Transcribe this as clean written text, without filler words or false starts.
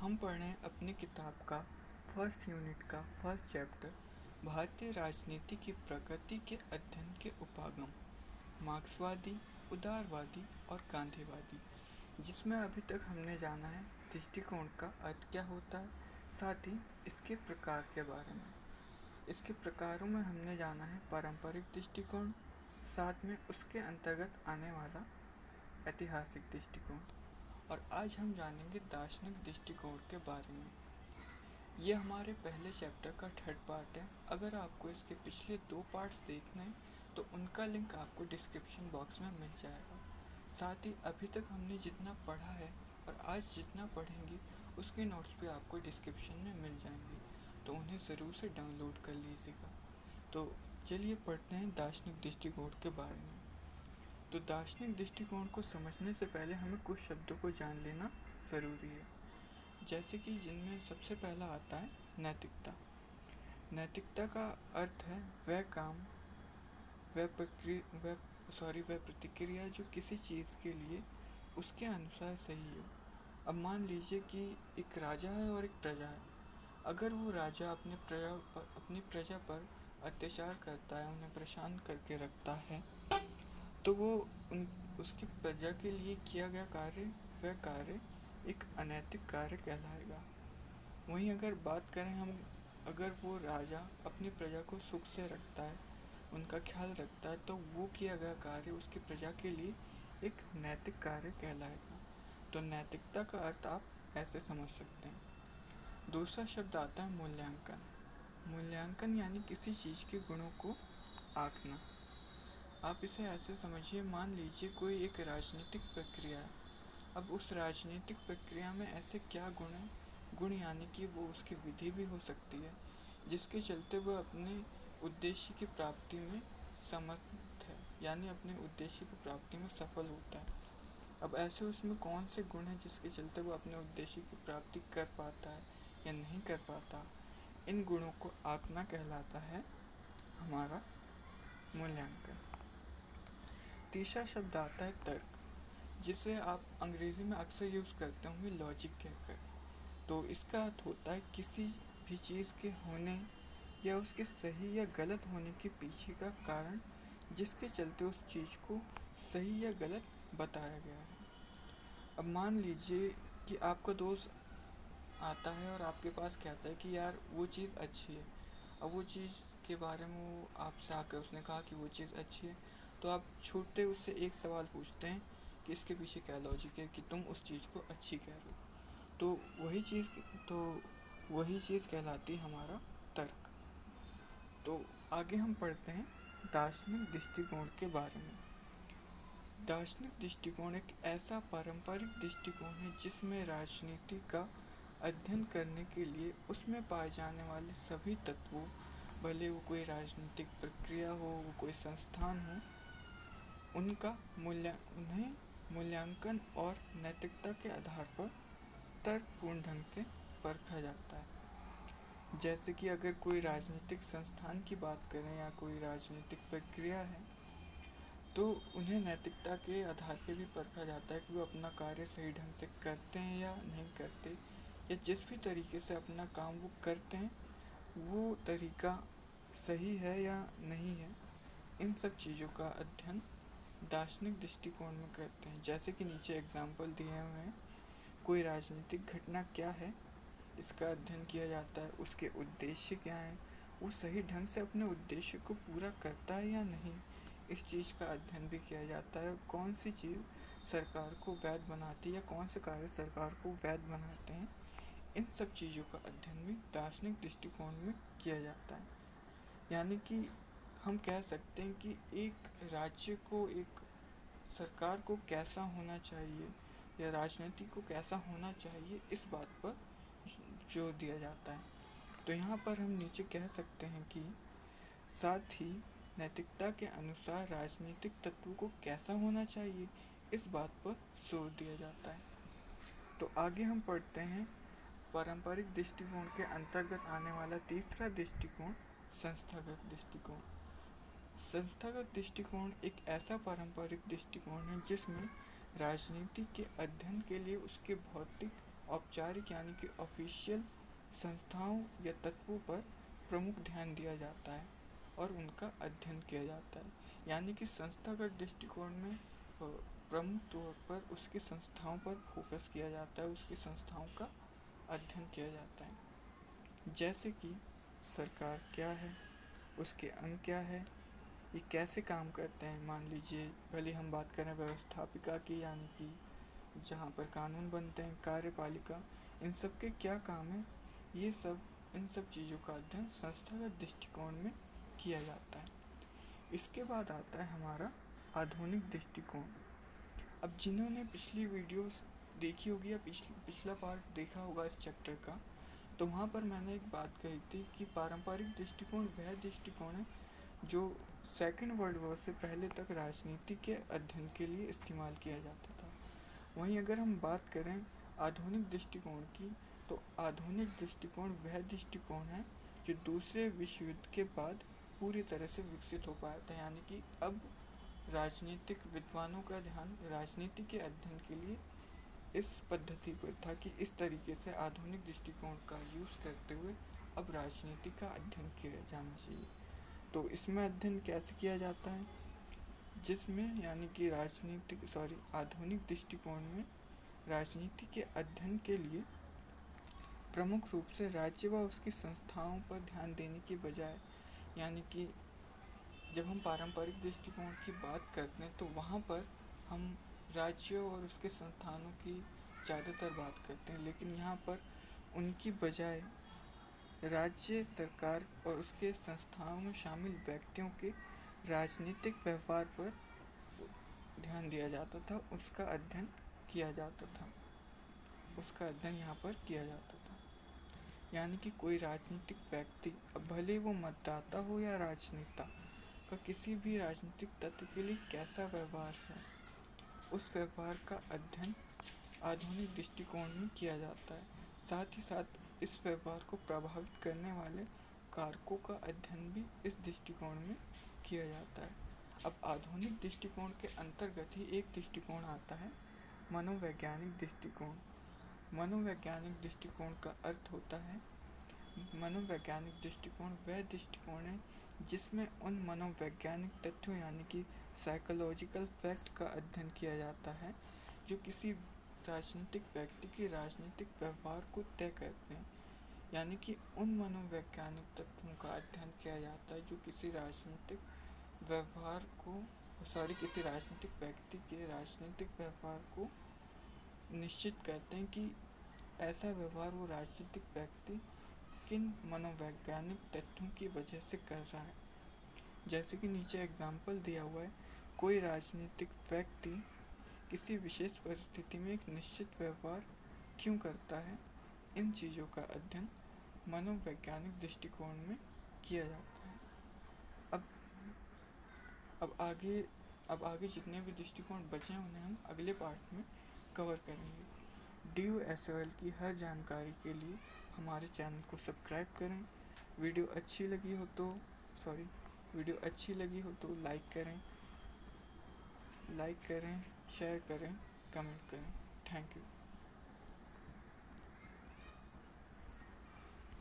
हम पढ़ रहे हैं अपनी किताब का फर्स्ट यूनिट का फर्स्ट चैप्टर भारतीय राजनीति की प्रगति के अध्ययन के उपागम मार्क्सवादी, उदारवादी और गांधीवादी, जिसमें अभी तक हमने जाना है दृष्टिकोण का अर्थ क्या होता है, साथ ही इसके प्रकार के बारे में। इसके प्रकारों में हमने जाना है पारंपरिक दृष्टिकोण, साथ में उसके अंतर्गत आने वाला ऐतिहासिक दृष्टिकोण, और आज हम जानेंगे दार्शनिक दृष्टिकोण के बारे में। ये हमारे पहले चैप्टर का थर्ड पार्ट है। अगर आपको इसके पिछले 2 पार्ट्स देखने हैं तो उनका लिंक आपको डिस्क्रिप्शन बॉक्स में मिल जाएगा। साथ ही अभी तक हमने जितना पढ़ा है और आज जितना पढ़ेंगे उसके नोट्स भी आपको डिस्क्रिप्शन में मिल जाएंगे, तो उन्हें ज़रूर से डाउनलोड कर लीजिएगा। तो चलिए पढ़ते हैं दार्शनिक दृष्टिकोण के बारे में। तो दार्शनिक दृष्टिकोण को समझने से पहले हमें कुछ शब्दों को जान लेना ज़रूरी है, जैसे कि जिनमें सबसे पहला आता है नैतिकता। नैतिकता का अर्थ है वह काम, वह प्रतिक्रिया जो किसी चीज़ के लिए उसके अनुसार सही हो। अब मान लीजिए कि एक राजा है और एक प्रजा है। अगर वो राजा अपनी प्रजा पर अत्याचार करता है, उन्हें परेशान करके रखता है, तो वो उसकी प्रजा के लिए किया गया कार्य, वह कार्य एक अनैतिक कार्य कहलाएगा। वहीं अगर बात करें हम, अगर वो राजा अपनी प्रजा को सुख से रखता है, उनका ख्याल रखता है, तो वो किया गया कार्य उसकी प्रजा के लिए एक नैतिक कार्य कहलाएगा। तो नैतिकता का अर्थ आप ऐसे समझ सकते हैं। दूसरा शब्द आता है मूल्यांकन। मूल्यांकन यानी किसी चीज़ के गुणों को आंकना। आप इसे ऐसे समझिए, मान लीजिए कोई एक राजनीतिक प्रक्रिया है। अब उस राजनीतिक प्रक्रिया में ऐसे क्या गुण हैं, गुण यानी कि वो उसकी विधि भी हो सकती है जिसके चलते वह अपने उद्देश्य की प्राप्ति में समर्थ है, यानी अपने उद्देश्य की प्राप्ति में सफल होता है। अब ऐसे उसमें कौन से गुण हैं जिसके चलते वो अपने उद्देश्य की प्राप्ति कर पाता है या नहीं कर पाता, इन गुणों को आंकना कहलाता है हमारा मूल्यांकन। तीसरा शब्द आता है तर्क, जिसे आप अंग्रेज़ी में अक्सर यूज़ करते होंगे लॉजिक कहकर। तो इसका अर्थ होता है किसी भी चीज़ के होने या उसके सही या गलत होने के पीछे का कारण, जिसके चलते उस चीज़ को सही या गलत बताया गया है। अब मान लीजिए कि आपका दोस्त आता है और आपके पास कहता है कि यार वो चीज़ अच्छी है। अब वो चीज़ के बारे में वो आपसे आकर उसने कहा कि वो चीज़ अच्छी है, तो आप छूटते उससे एक सवाल पूछते हैं कि इसके पीछे क्या लॉजिक है कि तुम उस चीज़ को अच्छी कह रहे हो। तो तो वही चीज़ कहलाती है हमारा तर्क। तो आगे हम पढ़ते हैं दार्शनिक दृष्टिकोण के बारे में। दार्शनिक दृष्टिकोण एक ऐसा पारंपरिक दृष्टिकोण है जिसमें राजनीति का अध्ययन करने के लिए उसमें पाए जाने वाले सभी तत्वों, भले वो कोई राजनीतिक प्रक्रिया हो, वो कोई संस्थान हो, उन्हें मूल्यांकन और नैतिकता के आधार पर तर्कपूर्ण ढंग से परखा जाता है। जैसे कि अगर कोई राजनीतिक संस्थान की बात करें या कोई राजनीतिक प्रक्रिया है, तो उन्हें नैतिकता के आधार पर भी परखा जाता है कि वो अपना कार्य सही ढंग से करते हैं या नहीं करते, या जिस भी तरीके से अपना काम वो करते हैं वो तरीका सही है या नहीं है। इन सब चीज़ों का अध्ययन दार्शनिक दृष्टिकोण में करते हैं। जैसे कि नीचे एग्जाम्पल दिए हुए हैं, कोई राजनीतिक घटना क्या है, इसका अध्ययन किया जाता है, उसके उद्देश्य क्या हैं, वो सही ढंग से अपने उद्देश्य को पूरा करता है या नहीं, इस चीज़ का अध्ययन भी किया जाता है। कौन सी चीज़ सरकार को वैध बनाती है या कौन से कार्य सरकार को वैध बनाते हैं, इन सब चीज़ों का अध्ययन भी दार्शनिक दृष्टिकोण में किया जाता है। यानी कि हम कह सकते हैं कि एक राज्य को, एक सरकार को कैसा होना चाहिए या राजनीति को कैसा होना चाहिए, इस बात पर जोर दिया जाता है। तो यहाँ पर हम नीचे कह सकते हैं कि साथ ही नैतिकता के अनुसार राजनीतिक तत्वों को कैसा होना चाहिए, इस बात पर जोर दिया जाता है। तो आगे हम पढ़ते हैं पारंपरिक दृष्टिकोण के अंतर्गत आने वाला तीसरा दृष्टिकोण संस्थागत दृष्टिकोण। संस्थागत दृष्टिकोण एक ऐसा पारंपरिक दृष्टिकोण है जिसमें राजनीति के अध्ययन के लिए उसके भौतिक औपचारिक यानी कि ऑफिशियल संस्थाओं या तत्वों पर प्रमुख ध्यान दिया जाता है और उनका अध्ययन किया जाता है। यानी कि संस्थागत दृष्टिकोण में प्रमुख तौर पर उसकी संस्थाओं पर फोकस किया जाता है, उसकी संस्थाओं का अध्ययन किया जाता है। जैसे कि सरकार क्या है, उसके अंग क्या है, ये कैसे काम करते हैं। मान लीजिए पहले हम बात करें व्यवस्थापिका की, यानी कि जहाँ पर कानून बनते हैं, कार्यपालिका, इन सब के क्या काम है, ये सब इन सब चीज़ों का अध्ययन संस्थागत दृष्टिकोण में किया जाता है। इसके बाद आता है हमारा आधुनिक दृष्टिकोण। अब जिन्होंने पिछली वीडियोस देखी होगी या पिछला पार्ट देखा होगा इस चैप्टर का, तो वहाँ पर मैंने एक बात कही थी कि पारंपरिक दृष्टिकोण वह दृष्टिकोण है जो सेकेंड वर्ल्ड वॉर से पहले तक राजनीति के अध्ययन के लिए इस्तेमाल किया जाता था। वहीं अगर हम बात करें आधुनिक दृष्टिकोण की, तो आधुनिक दृष्टिकोण वह दृष्टिकोण है जो दूसरे विश्व युद्ध के बाद पूरी तरह से विकसित हो पाया था। यानी कि अब राजनीतिक विद्वानों का ध्यान राजनीति के अध्ययन के लिए इस पद्धति पर था कि इस तरीके से आधुनिक दृष्टिकोण का यूज़ करते हुए अब राजनीति का अध्ययन किया जाना चाहिए। तो इसमें अध्ययन कैसे किया जाता है, जिसमें यानी कि आधुनिक दृष्टिकोण में राजनीति के अध्ययन के लिए प्रमुख रूप से राज्य व उसकी संस्थाओं पर ध्यान देने की बजाय, यानी कि जब हम पारंपरिक दृष्टिकोण की बात करते हैं तो वहाँ पर हम राज्यों और उसके संस्थानों की ज़्यादातर बात करते हैं, लेकिन यहाँ पर उनकी बजाय राज्य सरकार और उसके संस्थाओं में शामिल व्यक्तियों के राजनीतिक व्यवहार पर ध्यान दिया जाता था, उसका अध्ययन किया जाता था, उसका अध्ययन यहाँ पर किया जाता था। यानी कि कोई राजनीतिक व्यक्ति, अब भले वो मतदाता हो या राजनेता, का किसी भी राजनीतिक तत्व के लिए कैसा व्यवहार है, उस व्यवहार का अध्ययन आधुनिक दृष्टिकोण में किया जाता है। साथ ही साथ इस व्यवहार को प्रभावित करने वाले कारकों का अध्ययन भी इस दृष्टिकोण में किया जाता है। अब आधुनिक दृष्टिकोण के अंतर्गत ही एक दृष्टिकोण आता है मनोवैज्ञानिक दृष्टिकोण। मनोवैज्ञानिक दृष्टिकोण का अर्थ होता है, मनोवैज्ञानिक दृष्टिकोण वह दृष्टिकोण है जिसमें उन मनोवैज्ञानिक तथ्यों यानी कि साइकोलॉजिकल फैक्ट का अध्ययन किया जाता है जो किसी राजनीतिक व्यक्ति के राजनीतिक व्यवहार को तय करते हैं। यानी कि उन मनोवैज्ञानिक तत्वों का अध्ययन किया जाता है जो किसी राजनीतिक व्यवहार को किसी राजनीतिक व्यक्ति के राजनीतिक व्यवहार को निश्चित करते हैं कि ऐसा व्यवहार वो राजनीतिक व्यक्ति किन मनोवैज्ञानिक तथ्यों की वजह से कर रहा है। जैसे कि नीचे एग्जाम्पल दिया हुआ है, कोई राजनीतिक व्यक्ति किसी विशेष परिस्थिति में एक निश्चित व्यवहार क्यों करता है, इन चीज़ों का अध्ययन मनोवैज्ञानिक दृष्टिकोण में किया जाता है। अब आगे जितने भी दृष्टिकोण बचे हैं उन्हें हम अगले पार्ट में कवर करेंगे। DOSOL की हर जानकारी के लिए हमारे चैनल को सब्सक्राइब करें। वीडियो अच्छी लगी हो तो लाइक करें, शेयर करें, कमेंट करें। Thank you.